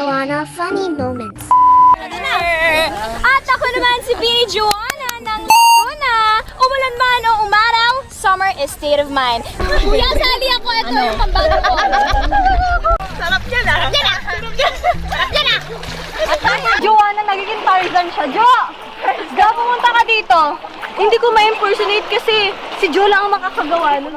Joanna Funny Moments. At ako naman si Bini Joanna ng Luna. Umulan man o umaraw, summer is state of mind. Kuya, sali ako. Ito yung pambago ko. Sarap yan ah! Yan na! Yan na! Joanna, nagiging Tarzan siya. Jo! Jo, pumunta ka dito. Hindi ko ma-impersonate kasi si Jo lang ang makakagawa nun.